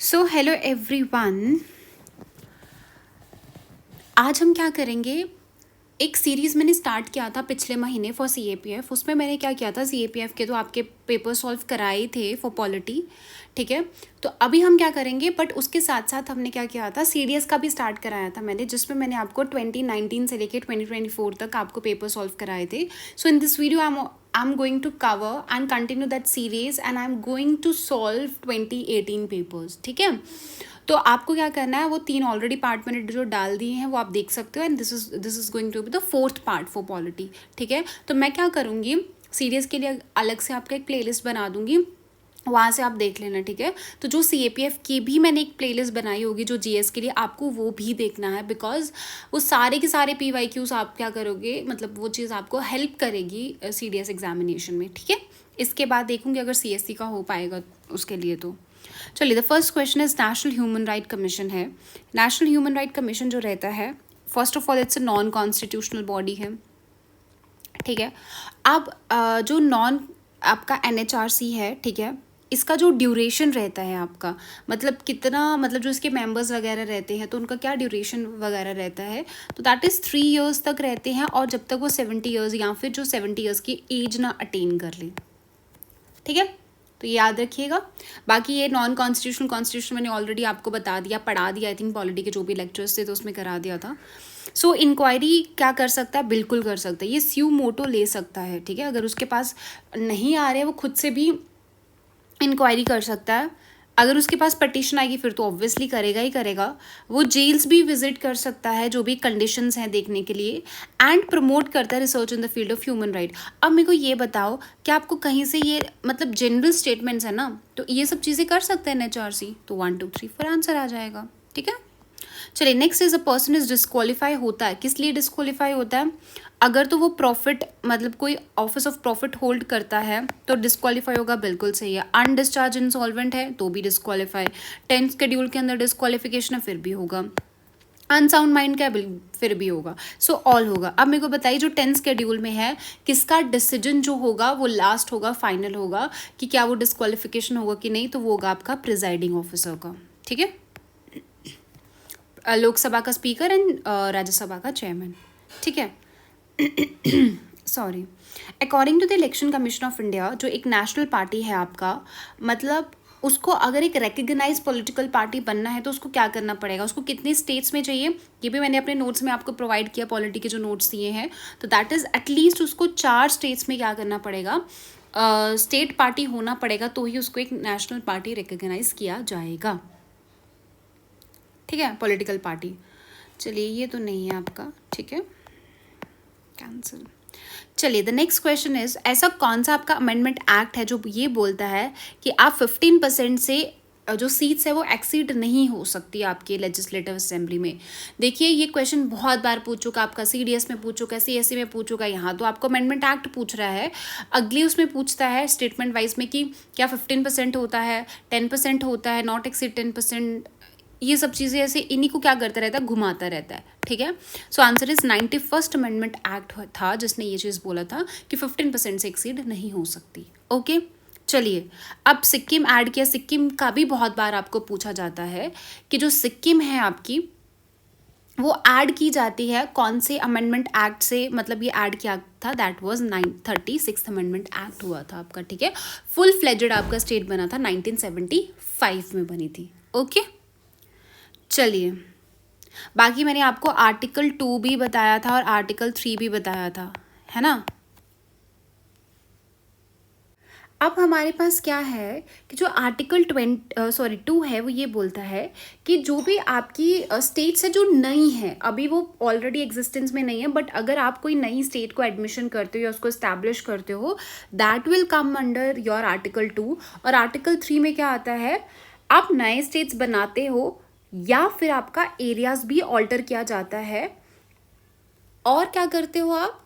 So hello everyone. आज हम क्या करेंगे, एक सीरीज़ मैंने स्टार्ट किया था पिछले महीने फॉर CAPF। उसमें मैंने क्या किया था, CAPF के तो आपके पेपर सॉल्व कराए थे फॉर पॉलिटी, ठीक है। तो अभी हम क्या करेंगे, बट उसके साथ साथ हमने क्या किया था, CDS का भी स्टार्ट कराया था मैंने, जिसमें मैंने आपको 2019 से लेके 2024 तक आपको पेपर सॉल्व कराए थे। So in this video I'm going to cover and continue that series and I'm going to solve 2018 papers, ठीक है। तो आपको क्या करना है, वो 3 ऑलरेडी पार्ट मैंने जो डाल दिए हैं वो आप देख सकते हो, and this is going to be the 4th part for polity, ठीक है। तो मैं क्या करूँगी, सीरीज़ के लिए अलग से आपका एक प्लेलिस्ट बना दूंगी, वहाँ से आप देख लेना, ठीक है। तो जो CAPF की भी मैंने एक प्लेलिस्ट बनाई होगी जो GS के लिए, आपको वो भी देखना है, बिकॉज वो सारे के सारे PYQs आप क्या करोगे, मतलब वो चीज़ आपको हेल्प करेगी CDS एग्जामिनेशन में, ठीक है। इसके बाद देखूंगी अगर CSC का हो पाएगा उसके लिए। तो चलिए, the first question is national human right commission है। नेशनल ह्यूमन राइट कमीशन जो रहता है, first of all it's a non constitutional body है, ठीक है। अब जो नॉन आपका NHRC है, ठीक है, इसका जो ड्यूरेशन रहता है आपका, मतलब कितना, मतलब जो इसके मेंबर्स वगैरह रहते हैं तो उनका क्या ड्यूरेशन वगैरह रहता है, तो दैट इज़ 3 years तक रहते हैं, और जब तक वो 70 years या फिर जो 70 years की एज ना अटेन कर ले, ठीक है। तो ये याद रखिएगा। बाकी ये नॉन कॉन्स्टिट्यूशन मैंने ऑलरेडी आपको बता दिया, पढ़ा दिया, आई थिंक पॉलिटी के जो भी लेक्चर्स थे तो उसमें करा दिया था। सो इंक्वायरी क्या कर सकता है, बिल्कुल कर सकता है, ये स्यू मोटो ले सकता है, ठीक है। अगर उसके पास नहीं आ रहे वो खुद से भी इंक्वायरी कर सकता है। अगर उसके पास पटिशन आएगी फिर तो ऑब्वियसली करेगा ही करेगा। वो जेल्स भी विजिट कर सकता है जो भी कंडीशंस हैं देखने के लिए, एंड प्रमोट करता है research in the field of human right. अब मेरे को ये बताओ कि आपको कहीं से ये मतलब जनरल स्टेटमेंट्स है ना, तो ये सब चीज़ें कर सकते हैं NHRC, तो 1 2 3 4 आंसर आ जाएगा, ठीक है। चलिए, next is a person is disqualify होता है, किस लिए डिस्क्वालीफाई होता है, अगर तो वो प्रॉफिट मतलब कोई ऑफिस ऑफ प्रॉफिट होल्ड करता है तो डिस्क्वालीफाई होगा, बिल्कुल सही है। अनडिस्चार्ज इंसॉल्वेंट है तो भी डिस्क्वालीफाई, 10th शेड्यूल के अंदर डिस्क्वालिफिकेशन है फिर भी होगा, अनसाउंड माइंड का फिर भी होगा, सो ऑल होगा। अब मेरे को बताइए जो 10th शेड्यूल में है, किसका डिसीजन जो होगा वो लास्ट होगा, फाइनल होगा, कि क्या वो डिस्क्वालिफिकेशन होगा कि नहीं, तो वो होगा आपका प्रिजाइडिंग ऑफिसर का, ठीक है। लोकसभा का स्पीकर एंड राज्यसभा का चेयरमैन, ठीक है। Sorry. According to the election commission of India, जो एक नेशनल पार्टी है आपका, मतलब उसको अगर एक रिकग्नाइज पॉलिटिकल पार्टी बनना है तो उसको क्या करना पड़ेगा, उसको कितने स्टेट्स में चाहिए, ये भी मैंने अपने नोट्स में आपको प्रोवाइड किया, पॉलिटी के जो नोट्स दिए हैं, तो दैट इज़ एटलीस्ट उसको 4 स्टेट्स में क्या करना पड़ेगा, स्टेट पार्टी होना पड़ेगा, तो ही उसको एक नेशनल पार्टी रिकग्नाइज किया जाएगा, ठीक है, पॉलिटिकल पार्टी। चलिए, ये तो नहीं है आपका, ठीक है, कैंसिल। चलिए, द नेक्स्ट क्वेश्चन इज, ऐसा कौन सा आपका अमेंडमेंट एक्ट है जो ये बोलता है कि आप 15% से जो सीट्स है वो एक्सीड नहीं हो सकती आपके लेजिस्लेटिव असेंबली में। देखिए, ये क्वेश्चन बहुत बार पूछ चुका, आपका CDS में पूछ चुका है, CSC में पूछ चुका है, यहाँ तो आपको अमेंडमेंट एक्ट पूछ रहा है। अगली उसमें पूछता है स्टेटमेंट वाइज में कि क्या 15% होता है, 10% होता है, नॉट एक्सीड 10%, ये सब चीज़ें ऐसे इन्हीं को क्या करता रहता है, घुमाता रहता है, ठीक है। So answer is 91st amendment act था जिसने ये चीज़ बोला था कि 15% से एक्सीड नहीं हो सकती, ओके। चलिए, अब सिक्किम ऐड किया, सिक्किम का भी बहुत बार आपको पूछा जाता है कि जो सिक्किम है आपकी, वो ऐड की जाती है कौन से अमेंडमेंट एक्ट से, मतलब ये ऐड किया था, that was 36th amendment act हुआ था आपका, ठीक है। फुल फ्लेजेड आपका स्टेट बना था 1975 में बनी थी, ओके। चलिए, बाकी मैंने आपको आर्टिकल 2 भी बताया था और आर्टिकल 3 भी बताया था, है ना। अब हमारे पास क्या है कि जो आर्टिकल 2 है वो ये बोलता है कि जो भी आपकी स्टेट्स है जो नई है, अभी वो ऑलरेडी एग्जिस्टेंस में नहीं है, बट अगर आप कोई नई स्टेट को एडमिशन करते हो या उसको इस्टेब्लिश करते हो, that will come under your article 2। और आर्टिकल 3 में क्या आता है, आप नए स्टेट्स बनाते हो या फिर आपका एरियाज भी ऑल्टर किया जाता है, और क्या करते हो आप,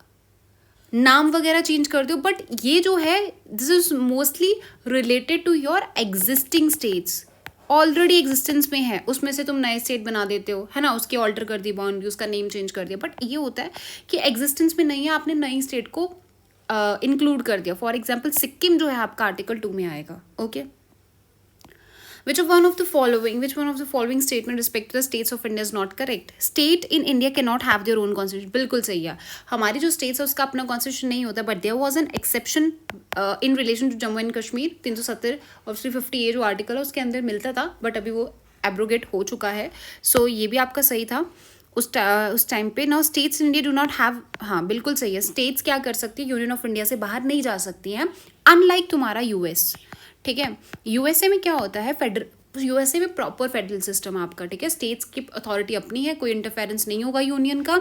नाम वगैरह चेंज करते हो, बट ये जो है this is mostly related to your existing states, already existence में है, उसमें से तुम नए स्टेट बना देते हो, है ना, उसकी ऑल्टर कर दी बाउंड्री, उसका नेम चेंज कर दिया, बट ये होता है कि एग्जिस्टेंस में नहीं है, आपने नई स्टेट को इंक्लूड कर दिया। फॉर एग्जाम्पल सिक्किम जो है आपका आर्टिकल 2 में आएगा, okay. which one of the following statement respect to the states of India is not correct? State in India cannot have their own constitution. बिल्कुल सही है. हमारी जो states है उसका अपना constitution नहीं होता, but there was an exception in relation to Jammu and Kashmir. 370 और 350 जो आर्टिकल है उसके अंदर मिलता था, but अभी वो एब्रोगेट हो चुका है. सो ये भी आपका सही था उस टाइम पे. Now states India do not have, हाँ बिल्कुल सही है. स्टेट्स क्या कर सकती है, यूनियन ऑफ इंडिया से बाहर नहीं जा सकती हैं, अनलाइक तुम्हारा यूएस. ठीक है, यूएसए में क्या होता है, यूएसए में प्रॉपर फेडरल सिस्टम आपका. ठीक है, स्टेट्स की अथॉरिटी अपनी है, कोई इंटरफेरेंस नहीं होगा यूनियन का.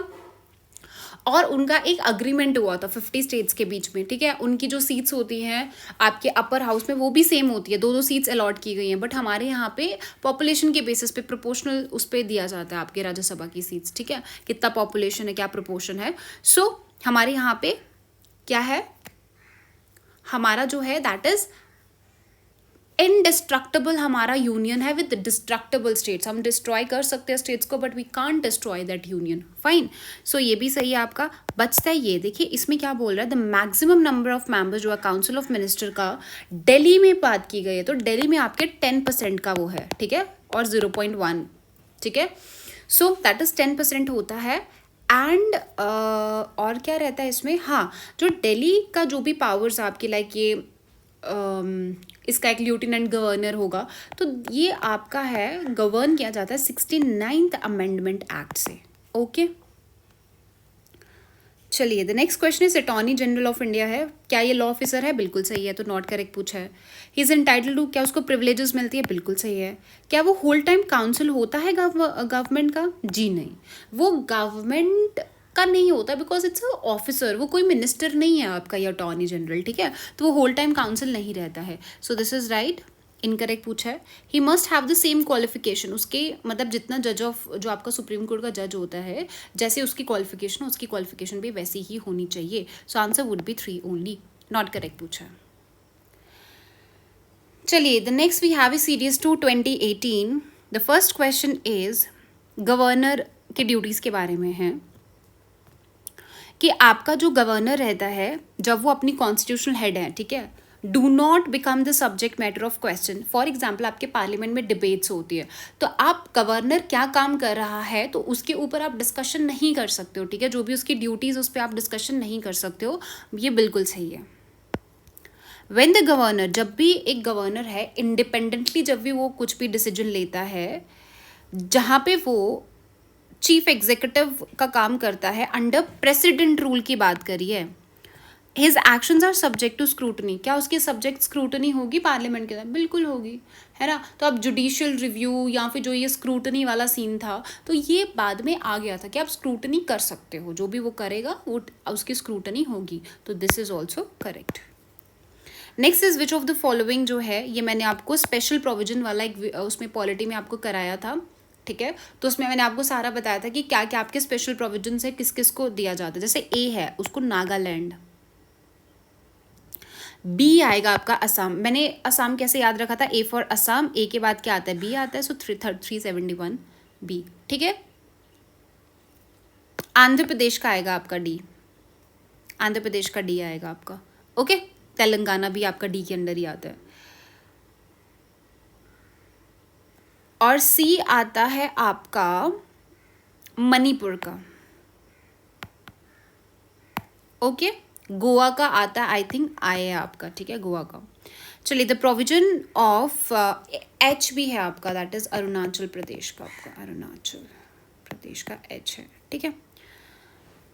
और उनका एक अग्रीमेंट हुआ था 50 स्टेट्स के बीच में. ठीक है, उनकी जो सीट्स होती हैं आपके अपर हाउस में वो भी सेम होती है, दो सीट्स अलॉट की गई हैं. बट हमारे यहाँ पे पॉपुलेशन के बेसिस पे प्रोपोर्शनल उस पर दिया जाता है आपके राज्यसभा की सीट्स. ठीक है, कितना पॉपुलेशन है, क्या प्रोपोर्शन है. सो हमारे यहाँ पे क्या है, हमारा जो है दैट इज इनडिस्ट्रक्टेबल हमारा यूनियन है विद डिस्ट्रक्टेबल स्टेट्स. हम डिस्ट्रॉय कर सकते हैं स्टेट्स को, but we can't destroy that union. Fine. So ये भी सही है आपका. बचता है ये, देखिए इसमें क्या बोल रहा है, the maximum number of members जो है काउंसिल ऑफ मिनिस्टर का दिल्ली में बात की गई है, तो दिल्ली में आपके 10% का वो है. ठीक है, और 0.1. ठीक है, सो दैट इज 10% होता है. एंड और क्या रहता है इसमें, हाँ जो दिल्ली का जो भी पावर्स आपके लाइक ये इसका एक लेफ्टिनेंट गवर्नर होगा, तो ये आपका है गवर्न किया जाता है 69th अमेंडमेंट एक्ट से. ओके चलिए, the next question is attorney general of India है. क्या ये लॉ ऑफिसर है? बिल्कुल सही है, तो नॉट करेक्ट पूछा है. ही इज एंटाइटल्ड टू, क्या उसको प्रिविलेजेस मिलती है? बिल्कुल सही है. क्या वो होल टाइम काउंसिल होता है गवर्नमेंट का? जी नहीं, वो गवर्नमेंट का नहीं होता, बिकॉज इट्स अ ऑफिसर, वो कोई मिनिस्टर नहीं है आपका ये अटॉर्नी जनरल. ठीक है, तो वो होल टाइम काउंसिल नहीं रहता है. So this is right. Incorrect पूछा है. He must have the same qualification, उसके मतलब जितना जज ऑफ जो आपका सुप्रीम कोर्ट का जज होता है, जैसे उसकी क्वालिफिकेशन भी वैसी ही होनी चाहिए. So answer would be 3 only. Not correct पूछा है. चलिए, the next we have a series 2 2018. The first question is governor के ड्यूटीज़ के बारे में है कि आपका जो गवर्नर रहता है जब वो अपनी कॉन्स्टिट्यूशनल हेड है, ठीक है, do not become the subject matter of question. For example आपके पार्लियामेंट में डिबेट्स होती है, तो आप गवर्नर क्या काम कर रहा है तो उसके ऊपर आप डिस्कशन नहीं कर सकते हो. ठीक है, जो भी उसकी ड्यूटीज़ उस पर आप डिस्कशन नहीं कर सकते हो. ये बिल्कुल सही है. व्हेन द गवर्नर, जब भी एक गवर्नर है इंडिपेंडेंटली जब भी वो कुछ भी डिसीजन लेता है, जहाँ पे वो चीफ एग्जीक्यूटिव का काम करता है अंडर प्रेसिडेंट रूल की बात करी है, his actions are subject to scrutiny. क्या उसके सब्जेक्ट स्क्रूटनी होगी पार्लियामेंट के अंदर? बिल्कुल होगी, है ना. तो अब जुडिशियल रिव्यू या फिर जो ये स्क्रूटनी वाला सीन था, तो ये बाद में आ गया था कि आप स्क्रूटनी कर सकते हो, जो भी वो करेगा वो उसकी स्क्रूटनी होगी. तो this is also correct. Next is which of the following जो है, ये मैंने आपको स्पेशल प्रोविजन वाला एक उसमें पॉलिटी में आपको कराया था. ठीक है, तो उसमें मैंने आपको सारा बताया था कि क्या क्या आपके स्पेशल प्रोविजन है, किस किस को दिया जाता है. जैसे ए है उसको नागालैंड, बी आएगा आपका असम. मैंने असम कैसे याद रखा था, ए फॉर असम, ए के बाद क्या आता है, बी आता है. सो 371 बी. ठीक है, आंध्र प्रदेश का आएगा आपका डी, आंध्र प्रदेश का डी आएगा आपका. ओके, तेलंगाना भी आपका डी के अंदर ही आता है. और सी आता है आपका मणिपुर का. ओके, गोवा का आता है, आई थिंक आई है आपका. ठीक है, गोवा का. चलिए, द प्रोविजन ऑफ एच भी है आपका, दैट इज अरुणाचल प्रदेश का. आपका अरुणाचल प्रदेश का एच है. ठीक है,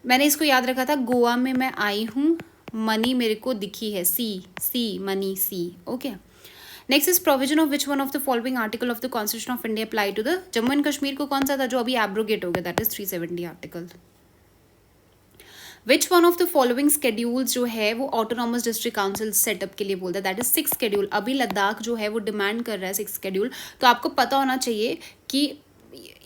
मैंने इसको याद रखा था, गोवा में मैं आई हूँ, मनी मेरे को दिखी है, सी मनी सी. Okay, next is provision of which one of the following article of the constitution of India apply to the Jammu and Kashmir को. कौन सा था जो अभी एब्रोगेट हो गया, that is 370 article. Which one of the following schedules जो है वो ऑटोनॉमस डिस्ट्रिक्ट काउंसिल सेटअप के लिए बोलता है, दैट इज 6 शेड्यूल. अभी लद्दाख जो है वो डिमांड कर रहा है 6 शेड्यूल. तो आपको पता होना चाहिए कि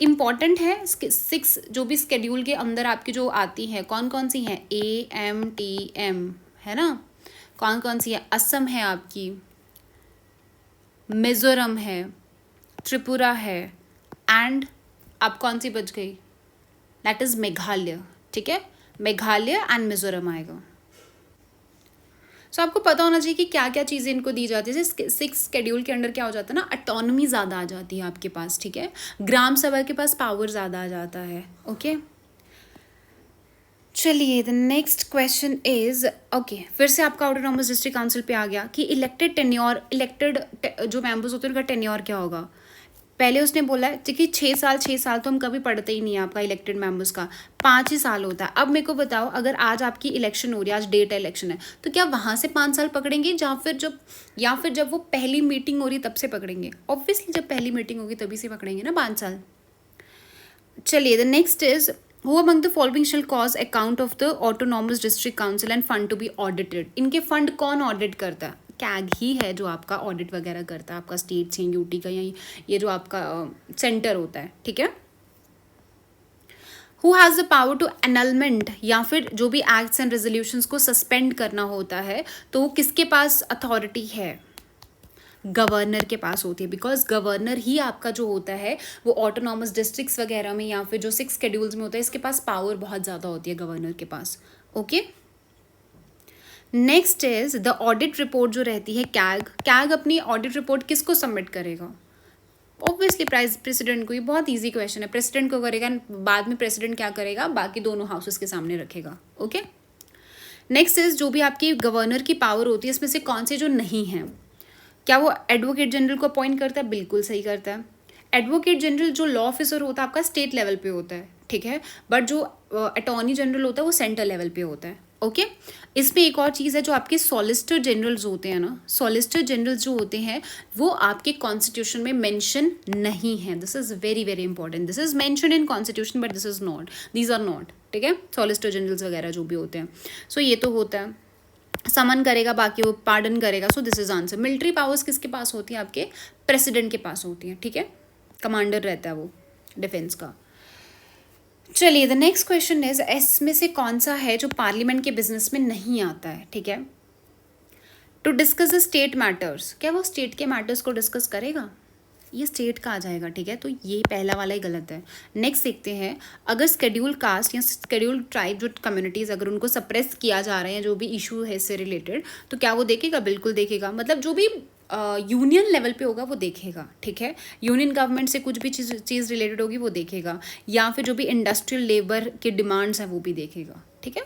इम्पॉर्टेंट है 6 जो भी स्केड्यूल के अंदर आपकी जो आती हैं, कौन कौन सी हैं, AMTM है ना, कौन कौन सी है, असम है आपकी, मिजोरम है, त्रिपुरा है, एंड अब कौन सी बच गई, दैट इज मेघालय. ठीक है, मेघालय एंड मिजोरम आएगा. सो आपको पता होना चाहिए कि क्या क्या चीज़ें इनको दी जाती है। जैसे 6 शेड्यूल के अंडर क्या हो जाता है ना, ऑटोनॉमी ज़्यादा आ जाती है आपके पास, ठीक है, ग्राम सभा के पास पावर ज़्यादा आ जाता है। ओके, चलिए the next question is, okay, फिर से आपका ऑटोनॉमस डिस्ट्रिक्ट काउंसिल पे आ गया कि इलेक्टेड जो मेंबर्स होते हैं उनका टेन्योर क्या होगा। पहले उसने बोला है कि 6 साल तो हम कभी पढ़ते ही नहीं है आपका इलेक्टेड मेंबर्स का, 5 ही साल होता है। अब मेरे को बताओ, अगर आज आपकी इलेक्शन हो रही है, आज डेट इलेक्शन है, तो क्या वहाँ से 5 साल पकड़ेंगे या फिर जब वो पहली मीटिंग हो रही है तब से पकड़ेंगे। ऑब्वियसली जब पहली मीटिंग होगी तभी से पकड़ेंगे ना 5 साल। चलिए the next is, who among the following shall cause account of the autonomous district council and fund to be audited. इनके फंड कौन ऑडिट करता है, कैग ही है जो आपका ऑडिट वगैरह करता है, आपका स्टेट से यूटी का या ये जो आपका सेंटर होता है, ठीक है। Who has the power to annulment, या फिर जो भी एक्ट्स एंड रेजोल्यूशंस को सस्पेंड करना होता है तो वो किसके पास अथॉरिटी है, गवर्नर के पास होती है, बिकॉज गवर्नर ही आपका जो होता है वो ऑटोनॉमस डिस्ट्रिक्ट्स वगैरह में या फिर जो 6 शेड्यूल्स में होता है, इसके पास पावर बहुत ज़्यादा होती है गवर्नर के पास। Okay, next is the audit report जो रहती है, कैग अपनी ऑडिट रिपोर्ट किसको सबमिट करेगा, ऑब्वियसली प्रेसिडेंट को। ये बहुत इजी क्वेश्चन है, प्रेसिडेंट को करेगा, बाद में प्रेसिडेंट क्या करेगा, बाकी दोनों हाउसेस के सामने रखेगा। ओके, नेक्स्ट इज, जो भी आपकी गवर्नर की पावर होती है इसमें से कौन से जो नहीं हैं, क्या वो एडवोकेट जनरल को अपॉइंट करता है, बिल्कुल सही करता है। एडवोकेट जनरल जो लॉ ऑफिसर होता है आपका स्टेट लेवल पे होता है, ठीक है, बट जो अटॉर्नी जनरल होता है वो सेंट्रल लेवल पे होता है। ओके, इसमें एक और चीज़ है, जो आपके सॉलिसिटर जनरल्स होते हैं ना, सॉलिसिटर जनरल्स जो होते हैं वो आपके कॉन्स्टिट्यूशन में मेंशन नहीं है। This is very very important, this is mention in constitution but these are not, ठीक है, सॉलिसिटर जनरल्स वगैरह जो भी होते हैं। सो ये तो होता है, समन करेगा, बाकी वो पार्डन करेगा। So this is answer. Military powers किसके पास होती है, आपके प्रेसिडेंट के पास होती है, ठीक है, कमांडर रहता है वो डिफेंस का। चलिए द नेक्स्ट क्वेश्चन इज, इसमें से कौन सा है जो पार्लियामेंट के बिजनेस में नहीं आता है, ठीक है। To discuss the state matters, क्या वो स्टेट के मैटर्स को डिस्कस करेगा, ये स्टेट का आ जाएगा, ठीक है, तो ये पहला वाला ही गलत है। नेक्स्ट देखते हैं, अगर शेड्यूल कास्ट या शेड्यूल ट्राइब जो कम्युनिटीज़ अगर उनको सप्रेस किया जा रहे हैं, जो भी इशू है इससे रिलेटेड, तो क्या वो देखेगा, बिल्कुल देखेगा। मतलब जो भी यूनियन लेवल पे होगा वो देखेगा, ठीक है, यूनियन गवर्नमेंट से कुछ भी चीज़ रिलेटेड होगी वो देखेगा, या फिर जो भी इंडस्ट्रियल लेबर के डिमांड्स हैं वो भी देखेगा, ठीक है।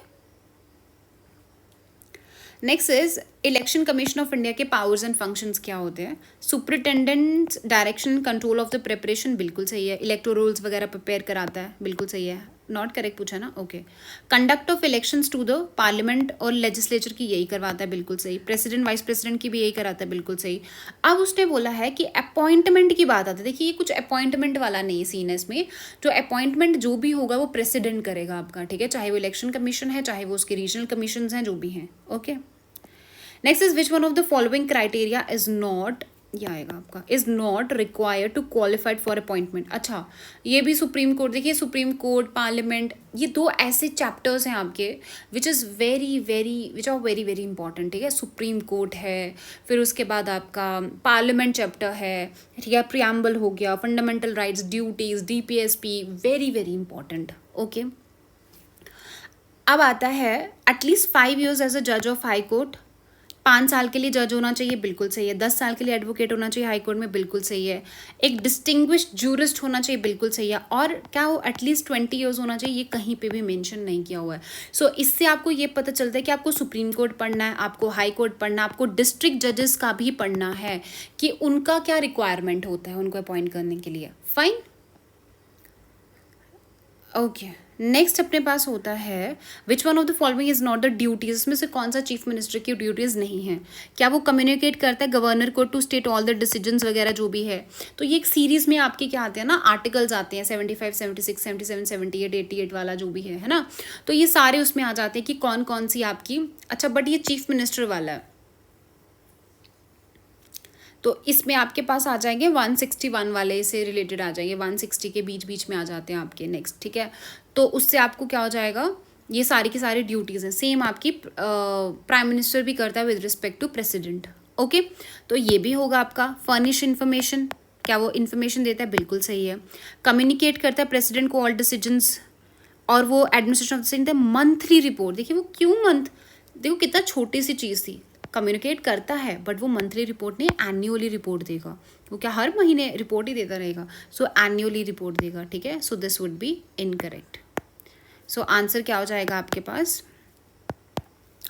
Next is, election commission of India के पावर्स एंड फंक्शंस क्या होते हैं। Superintendent direction and control of the preparation, बिल्कुल सही है। इलेक्टोरल रोल्स वगैरह प्रिपेयर कराता है, बिल्कुल सही है। नॉट करेक्ट पूछा ना, okay. Conduct of elections to the parliament और लेजिस्लेचर की यही करवाता है, बिल्कुल सही। प्रेसिडेंट वाइस प्रेसिडेंट की भी यही कराता है, बिल्कुल सही। अब उसने बोला है कि अपॉइंटमेंट की बात आती है, देखिए ये कुछ अपॉइंटमेंट वाला नहीं सीन है इसमें, जो अपॉइंटमेंट जो भी होगा वो प्रेसिडेंट करेगा आपका, ठीक है, चाहे वो इलेक्शन कमीशन है, चाहे वो उसके रीजनल कमीशन हैं, जो भी हैं। Okay, next is, which one of the following criteria is not, ये आएगा आपका, is not required to qualified for appointment. अच्छा, ये भी सुप्रीम कोर्ट, देखिए सुप्रीम कोर्ट, पार्लियामेंट, ये दो ऐसे चैप्टर्स हैं आपके which are very very important, ठीक है। सुप्रीम कोर्ट है, फिर उसके बाद आपका पार्लियामेंट चैप्टर है, ठीक है, प्रियम्बल हो गया, fundamental rights, duties, DPSP, very very important. Okay, अब आता है एटलीस्ट 5 years एज अ जज ऑफ हाई कोर्ट, 5 साल के लिए जज होना चाहिए, बिल्कुल सही है। 10 साल के लिए एडवोकेट होना चाहिए हाई कोर्ट में, बिल्कुल सही है। एक डिस्टिंग्विश्ड जूरिस्ट होना चाहिए, बिल्कुल सही है। और क्या हो, एटलीस्ट 20 years होना चाहिए, ये कहीं पे भी मेंशन नहीं किया हुआ है। सो इससे आपको ये पता चलता है कि आपको सुप्रीम कोर्ट पढ़ना है, आपको हाई कोर्ट पढ़ना है, आपको डिस्ट्रिक्ट जजेस का भी पढ़ना है कि उनका क्या रिक्वायरमेंट होता है उनको अपॉइंट करने के लिए। Fine, okay. नेक्स्ट अपने पास होता है, विच one of the following is not the duties, इसमें से कौन सा चीफ मिनिस्टर की ड्यूटीज नहीं है। क्या वो कम्युनिकेट करता है गवर्नर को to state all the decisions वगैरह जो भी है। तो ये एक सीरीज में आपके क्या आते हैं ना, आर्टिकल्स आते हैं 75, 76, 77, 78, 88 वाला जो भी है ना, तो ये सारे उसमें आ जाते हैं कि कौन कौन सी आपकी। अच्छा, बट ये चीफ मिनिस्टर वाला है, तो इसमें आपके पास आ जाएंगे 161 वाले से रिलेटेड आ जाएंगे, 160 के बीच में आ जाते हैं आपके। नेक्स्ट, ठीक है, तो उससे आपको क्या हो जाएगा, ये सारी की सारी ड्यूटीज़ हैं, सेम आपकी प्राइम मिनिस्टर भी करता है with respect to president. Okay, तो ये भी होगा आपका। फर्निश इन्फॉर्मेशन, क्या वो इन्फॉर्मेशन देता है, बिल्कुल सही है। कम्युनिकेट करता है प्रेसिडेंट को ऑल डिसीजंस, और वो administration of the monthly report, देखिए वो क्यों मंथ, देखो कितना छोटी सी चीज़ थी, कम्युनिकेट करता है, बट वो मंथली रिपोर्ट नहीं, एन्युअली रिपोर्ट देगा। वो क्या हर महीने रिपोर्ट ही देता रहेगा? सो एन्युअली रिपोर्ट देगा, ठीक है। So this would be incorrect. So answer क्या हो जाएगा आपके पास?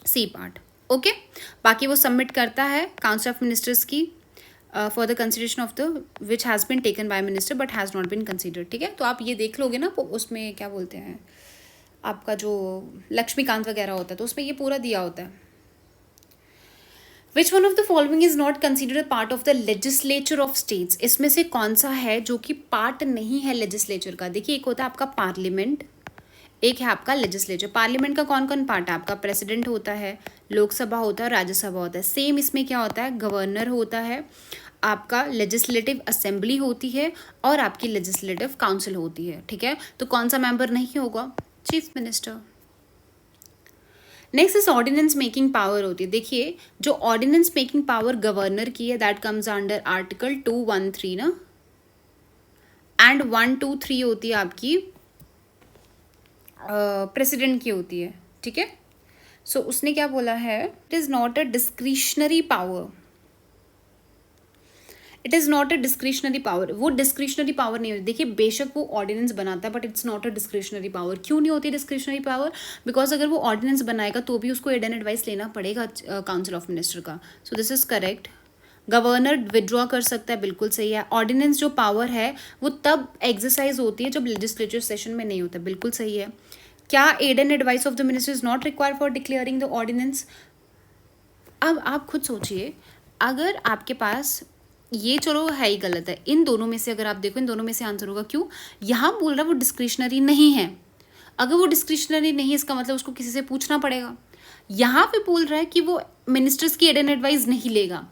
C part. ओके, बाकी वो सबमिट करता है काउंसिल ऑफ मिनिस्टर्स की for the consideration of the which has been taken by minister but has not been considered, ठीक है। तो आप ये देख लोगे ना, उसमें क्या बोलते हैं आपका जो लक्ष्मीकांत वगैरह होता है, तो उसमें ये पूरा दिया होता है। विच one of the following is not considered part of the legislature of states? इसमें से कौन सा है जो कि पार्ट नहीं है लेजिस्लेचर का? देखिए, एक होता है आपका पार्लियामेंट, एक है आपका लेजिस्लेचर। पार्लियामेंट का कौन कौन पार्ट है? आपका प्रेसिडेंट होता है, लोकसभा होता है, राज्यसभा होता है। सेम इसमें क्या होता है? गवर्नर होता है, आपका लेजिस्लेटिव असेंबली होती है और आपकी लेजिस्लेटिव काउंसिल होती है, ठीक है। तो कौन सा मेंबर नहीं होगा? Chief minister. Next is ordinance making power होती है। देखिए, जो ऑर्डिनेंस मेकिंग पावर गवर्नर की है, दैट कम्स अंडर आर्टिकल 213 ना, एंड 123 होती है आपकी प्रेसिडेंट की होती है, ठीक है। सो उसने क्या बोला है? It is not a discretionary power, it is not a discretionary power. वो डिस्क्रिशनरी पावर नहीं होती। देखिए, बेशक वो ऑर्डिनेंस बनाता है, but it's not a discretionary power. क्यों नहीं होती डिस्क्रिशनरी पावर? बिकॉज अगर वो ऑर्डिनेंस बनाएगा तो भी उसको एड एंड एडवाइस लेना पड़ेगा काउंसिल ऑफ मिनिस्टर का। So this is correct. Governor withdraw कर सकता है, बिल्कुल सही है। ऑर्डिनेंस जो पावर है वो तब एक्सरसाइज होती है जब लेजिस्लेचर सेशन में नहीं होता, बिल्कुल सही है। क्या aid and advice of the minister is not required for declaring the ordinance? अब आप खुद सोचिए, अगर आपके पास ये, चलो है ही गलत है, इन दोनों में से अगर आप देखो, इन दोनों में से आंसर होगा। क्यों? यहाँ बोल रहा है वो डिस्क्रिशनरी नहीं है। अगर वो डिस्क्रिशनरी नहीं है, इसका मतलब उसको किसी से पूछना पड़ेगा। यहाँ पे बोल रहा है कि वो मिनिस्टर्स की एड एंड एडवाइस नहीं लेगा।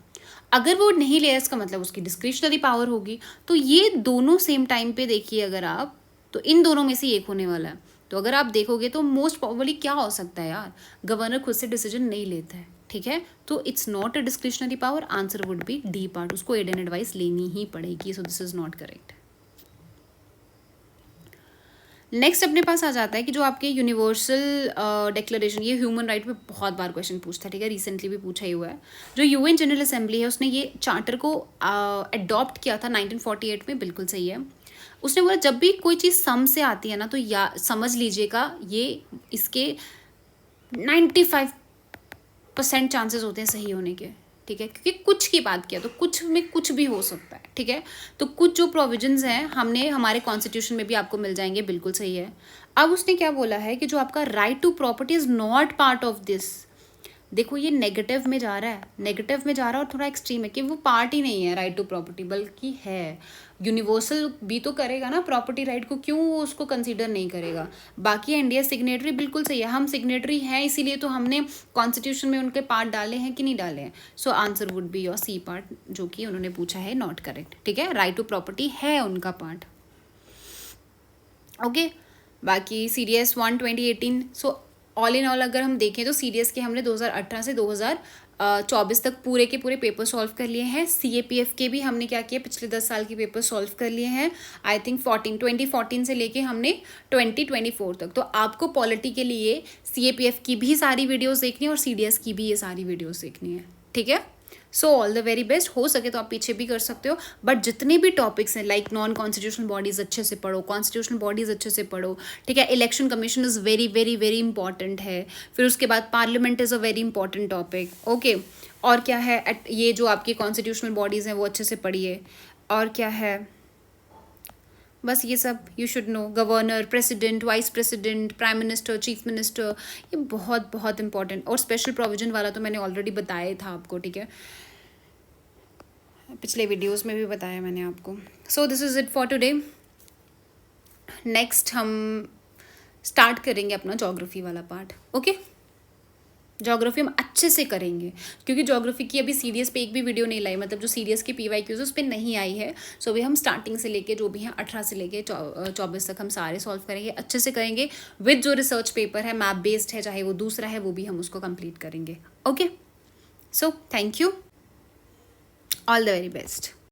अगर वो नहीं ले, इसका मतलब उसकी डिस्क्रिशनरी पावर होगी। तो ये दोनों सेम टाइम पे देखिए अगर आप, तो इन दोनों में से एक होने वाला है। तो अगर आप देखोगे तो मोस्ट प्रोबेबली क्या हो सकता है यार, गवर्नर खुद से डिसीजन नहीं लेता है, ठीक है। तो it's not a discretionary power, answer would B D part. उसको एड एंड एडवाइस लेनी ही पड़ेगी। So this is not correct. Next अपने पास आ जाता है कि जो आपके यूनिवर्सल डिक्लेरेशन, ये ह्यूमन राइट पे बहुत बार क्वेश्चन पूछता है, ठीक है, रिसेंटली भी पूछा ही हुआ है। जो यूएन जनरल असेंबली है, उसने ये चार्टर को अडॉप्ट किया था 1948 में, बिल्कुल सही है। उसने बोला जब भी कोई चीज़ सम से आती है ना, तो या समझ लीजिएगा ये इसके 95% चांसेस होते हैं सही होने के, ठीक है। क्योंकि कुछ की बात किया तो कुछ में कुछ भी हो सकता है, ठीक है। तो कुछ जो प्रोविजंस हैं हमने हमारे कॉन्स्टिट्यूशन में भी आपको मिल जाएंगे, बिल्कुल सही है। अब उसने क्या बोला है कि जो आपका right to property is not part of this. देखो, ये नेगेटिव में जा रहा है, नेगेटिव में जा रहा है, और थोड़ा एक्सट्रीम है कि वो पार्ट ही नहीं है राइट टू प्रॉपर्टी, बल्कि है यूनिवर्सल भी तो करेगा ना प्रॉपर्टी राइट को, क्यों वो उसको कंसीडर नहीं करेगा? बाकी इंडिया सिग्नेटरी, बिल्कुल सही है, हम सिग्नेटरी हैं, इसीलिए तो हमने कॉन्स्टिट्यूशन में उनके पार्ट डाले हैं कि नहीं डाले हैं। So answer would be your C part, जो कि उन्होंने पूछा है, नॉट करेक्ट, ठीक है। राइट टू प्रॉपर्टी है उनका पार्ट, ओके। बाकी CDS 1 2018। So all in all अगर हम देखें तो CDS के हमने 2018 से 2024 तक पूरे के पूरे पेपर सॉल्व कर लिए हैं। CAPF के भी हमने क्या किया, पिछले 10 साल के पेपर सॉल्व कर लिए हैं। आई थिंक 2014 से लेके हमने 2024 तक। तो आपको पॉलिटी के लिए CAPF की भी सारी वीडियोस देखनी है और CDS की भी ये सारी वीडियोस देखनी है, ठीक है। So all the very best. हो सके तो आप पीछे भी कर सकते हो, बट जितने भी टॉपिक्स हैं लाइक नॉन कॉन्स्टिट्यूशनल बॉडीज अच्छे से पढ़ो, कॉन्स्टिट्यूशनल बॉडीज अच्छे से पढ़ो, ठीक है। Election commission is very very very important है। फिर उसके बाद parliament is a very important topic, okay. और क्या है, ये जो आपकी कॉन्स्टिट्यूशनल बॉडीज़ हैं वो अच्छे से पढ़िए। और क्या है, बस ये सब you should know. Governor, president, vice president, prime minister, chief minister, ये बहुत बहुत इंपॉर्टेंट। और स्पेशल प्रोविजन वाला तो मैंने ऑलरेडी बताया था आपको, ठीक है, पिछले वीडियोस में भी बताया मैंने आपको। So this is it for today. Next हम स्टार्ट करेंगे अपना ज्योग्राफी वाला पार्ट, ओके। ज्योग्राफी हम अच्छे से करेंगे, क्योंकि ज्योग्राफी की अभी CDS पे एक भी वीडियो नहीं लाई, मतलब जो CDS की PYQs उस पर नहीं आई है। सो अभी हम स्टार्टिंग से लेके जो भी हैं 18 से लेके 24 तक हम सारे सॉल्व करेंगे, अच्छे से करेंगे। विद जो रिसर्च पेपर है, मैप बेस्ड है, चाहे वो दूसरा है, वो भी हम उसको कंप्लीट करेंगे, okay. So thank you, all the very best.